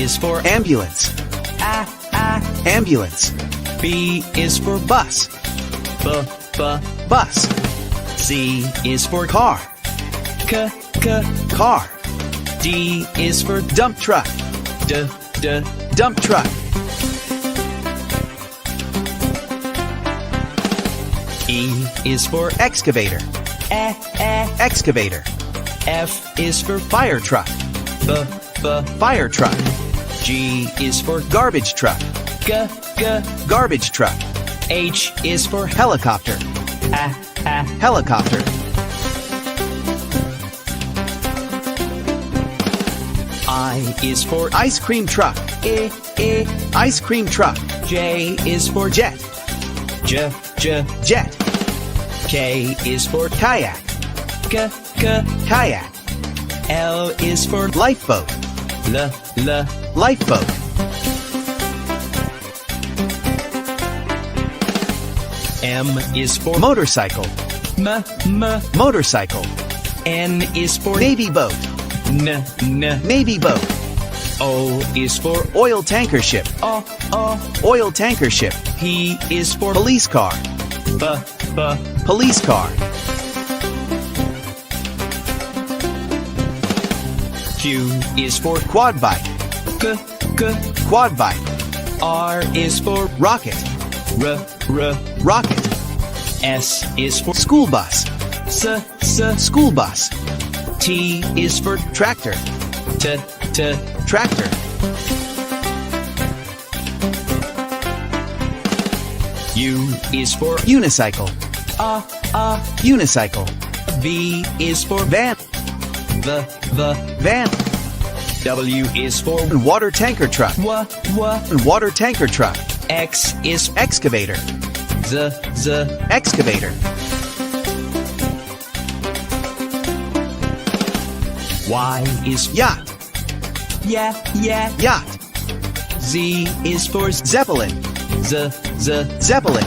is for ambulance. Ambulance. B is for Bus. Bus. C is for Car. Car. D is for Dump truck. Dump truck. E is for Excavator. Excavator. F is for Fire truck. Fire truck. G is for Garbage truck. Garbage truck. H is for Helicopter. Helicopter. I is for Ice cream truck. Ice cream truck. J is for Jet. Jet. K is for Kayak. Kayak. L is for Lifeboat. Lifeboat. M is for Motorcycle. Motorcycle. N is for Navy boat. Navy boat. O is for Oil tanker ship. Oil tanker ship. P is for Police car. Police car. Q is for Quad bike. Quad bike. R is for Rocket. Rocket. S is for School bus. School bus. T is for Tractor. Tractor. U is for Unicycle. Unicycle. V is for Van. Van. W is for Water tanker truck. Water tanker truck. X is Excavator. Excavator. Y is Yacht. Yacht. Z is for Zeppelin. Zeppelin.